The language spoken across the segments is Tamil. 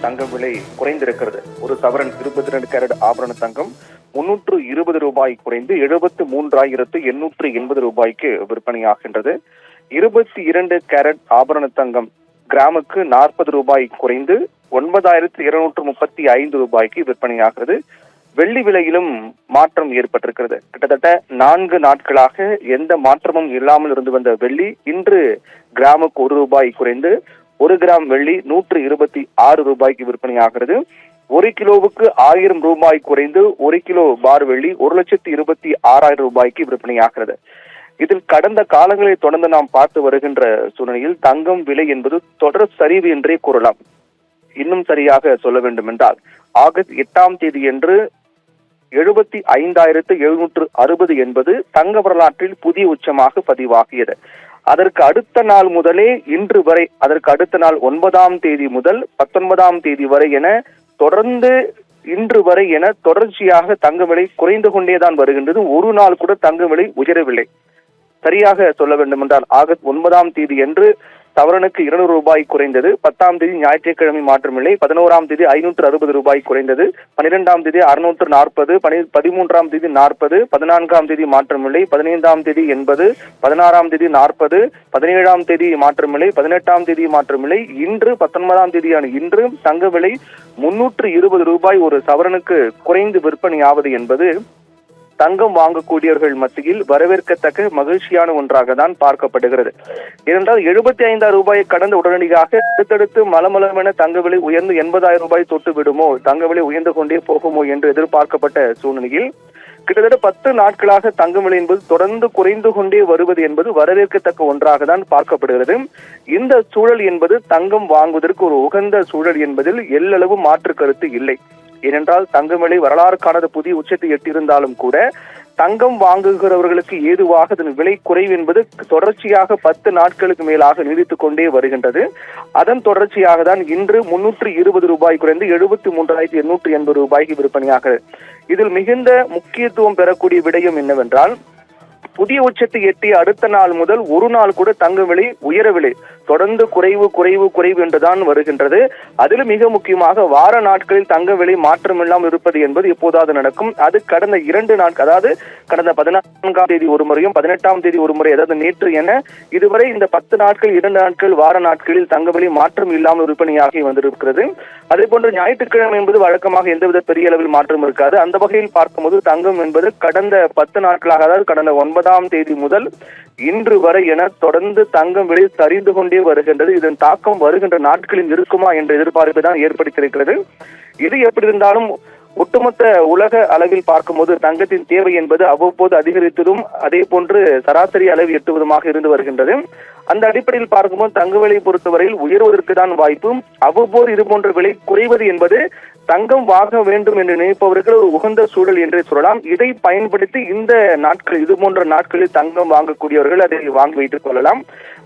தங்கம் விலை குறைந்திருக்கிறது. ஒரு சவரன் 22 கேரட் ஆபரண தங்கம் 320 ரூபாய் குறைந்து 73,880 ரூபாய்க்கு விற்பனையாகின்றது. 22 கேரட் ஆபரண தங்கம் கிராமுக்கு 40 ரூபாய் குறைந்து 9,235 ரூபாய்க்கு விற்பனையாகிறது. வெள்ளி விலையிலும் மாற்றம் ஏற்பட்டிருக்கிறது. கிட்டத்தட்ட 4 நாட்களாக எந்த மாற்றமும் இல்லாமல் இருந்து வந்த வெள்ளி இன்று கிராமுக்கு 1 ரூபாய் குறைந்து 1 கிராம் வெள்ளி 126 ரூபாய்க்கு விற்பனையாகிறது. 1 கிலோவுக்கு 1000 ரூபாய் குறைந்து 1 கிலோ பார் வெள்ளி 1,26,000 ரூபாய்க்கு விற்பனையாகிறது. இதில் கடந்த காலங்களை தொடர்ந்து நாம் பார்த்து வருகின்ற சூழ்நிலையில் தங்கம் விலை என்பது தொடர் சரிவு என்றே கூறலாம். இன்னும் சரியாக சொல்ல வேண்டும் என்றால் ஆகஸ்ட் 8ஆம் தேதி என்று 75,760 என்பது தங்க வரலாற்றில் புதிய உச்சமாக பதிவாகியது. அதற்கு அடுத்த நாள் முதலே இன்று வரை, அதற்கு அடுத்த நாள் 9ஆம் தேதி முதல் 19ஆம் தேதி வரை என தொடர்ந்து இன்று வரை என தொடர்ச்சியாக தங்க விலை குறைந்து கொண்டேதான் வருகின்றது. ஒரு நாள் கூட தங்க விலை உயரவில்லை. சரியாக சொல்ல வேண்டும் என்றால் ஆகஸ்ட் 9ஆம் தேதி என்று சவரனுக்கு 200 ரூபாய் குறைந்தது. 10ஆம் தேதி ஞாயிற்றுக்கிழமை மாற்றமில்லை. 11ஆம் தேதி 560 ரூபாய் குறைந்தது. 12ஆம் தேதி 640, 13ஆம் தேதி 40, 14ஆம் தேதி மாற்றமில்லை. 15ஆம் தேதி 80, 16ஆம் தேதி 40, 17ஆம் தேதி மாற்றமில்லை. 18ஆம் தேதி மாற்றமில்லை. இன்று 19ஆம் தேதியான இன்று தங்க விலை 320 ரூபாய் ஒரு சவரனுக்கு குறைந்து விற்பனையாவது என்பது தங்கம் வாங்கக்கூடியவர்கள் மத்தியில் வரவேற்கத்தக்க மகிழ்ச்சியான ஒன்றாக தான் பார்க்கப்படுகிறது. ஏனென்றால் 75,000 ரூபாயை கடந்த உடனடியாக அடுத்தடுத்து மலமளவென தங்க விலை உயர்ந்து 80,000 ரூபாய் தொட்டு விடுமோ, தங்க விலை உயர்ந்து கொண்டே போகுமோ என்று எதிர்பார்க்கப்பட்ட சூழ்நிலையில் கிட்டத்தட்ட 10 நாட்களாக தங்கம் விலை என்பது தொடர்ந்து குறைந்து கொண்டே வருவது என்பது வரவேற்கத்தக்க ஒன்றாக தான் பார்க்கப்படுகிறது. இந்த சூழல் என்பது தங்கம் வாங்குவதற்கு ஒரு உகந்த சூழல் என்பதில் எல்லளவு மாற்று கருத்து இல்லை. ஏனென்றால் தங்கம் விலை வரலாறு காணாத புதிய உச்சத்தை எட்டியிருந்தாலும் கூட தங்கம் வாங்குகிறவர்களுக்கு ஏதுவாக அதன் விலை குறைவு என்பது தொடர்ச்சியாக 10 நாட்களுக்கு மேலாக நீடித்துக் கொண்டே வருகின்றது. அதன் தொடர்ச்சியாக தான் இன்று 320 ரூபாய் குறைந்து 73,880 ரூபாய்க்கு விற்பனையாகிறது. இதில் மிகுந்த முக்கியத்துவம் பெறக்கூடிய விடயம் என்னவென்றால் புதிய உச்சத்தை எட்டிய அடுத்த நாள் முதல் ஒரு நாள் கூட தங்க விலை உயரவில்லை. தொடர்ந்து குறைவு குறைவு குறைவு என்றுதான் வருகின்றது. அதிலும் மிக முக்கியமாக வார நாட்களில் தங்க விலை மாற்றமில்லாமல் இருப்பது என்பது எப்போதாவது நடக்கும். அது கடந்த 2 நாட்கள், அதாவது கடந்த 14ஆம் தேதி ஒரு முறையும் 18ஆம் தேதி ஒரு முறை, அதாவது நேற்று என இதுவரை இந்த 10 நாட்கள் 2 நாட்கள் வார நாட்களில் தங்க விலை மாற்றம் இல்லாமல் விற்பனையாகி வந்திருக்கிறது. அதே போன்று ஞாயிற்றுக்கிழமை என்பது வழக்கமாக எந்தவித பெரிய அளவில் மாற்றம் இருக்காது. அந்த வகையில் பார்க்கும்போது தங்கம் என்பது கடந்த 10 நாட்களாக, அதாவது கடந்த 9ஆம் தேதி முதல் இன்று வரை என தொடர்ந்து தங்கம் விலை சரிந்து கொண்டே வருகின்றது. இதன் தாக்கம் வருகின்ற நாட்களில் இருக்குமா என்ற எதிர்பார்ப்பு தான் ஏற்படுத்தியிருக்கிறது. இது எப்படி இருந்தாலும் ஒட்டுமொத்த உலக அளவில் பார்க்கும்போது தங்கத்தின் தேவை என்பது அவ்வப்போது அதிகரித்ததும் அதே போன்று சராசரி அளவு எட்டுவதுமாக இருந்து வருகின்றது. அந்த அடிப்படையில் பார்க்கும்போது தங்க விலை பொறுத்தவரையில் உயர்வதற்கு தான் வாய்ப்பு. அவ்வப்போது இது போன்ற விலை குறைவது என்பது தங்கம் வாங்க வேண்டும் என்று நினைப்பவர்கள் ஒரு உகந்த சூழல் என்றே சொல்லலாம். இதை பயன்படுத்தி இந்த நாட்கள், இது போன்ற நாட்களில் தங்கம் வாங்கக்கூடியவர்கள் அதை வாங்கி வைத்துக் கொள்ளலாம்.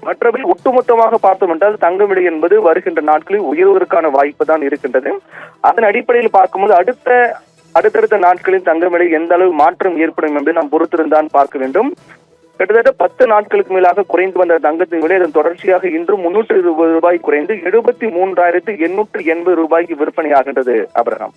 மற்றபடி ஒட்டுமொத்தமாக பார்த்தோம் என்றால் தங்க விலை என்பது வருகின்ற நாட்களில் உயர்வதற்கான வாய்ப்பு தான் இருக்கின்றது. அதன் அடிப்படையில் பார்க்கும்போது அடுத்தடுத்த நாட்களில் தங்க விலை எந்த அளவு மாற்றம் ஏற்படும் என்பதை நாம் பொறுத்திருந்தான் பார்க்க வேண்டும். கிட்டத்தட்ட 10 நாட்களுக்கு மேலாக குறைந்து வந்த தங்கத்தின் விலை அதன் தொடர்ச்சியாக இன்று 320 ரூபாய் குறைந்து 73,880 ரூபாய்க்கு விற்பனையாகின்றது. அபிரகாம்.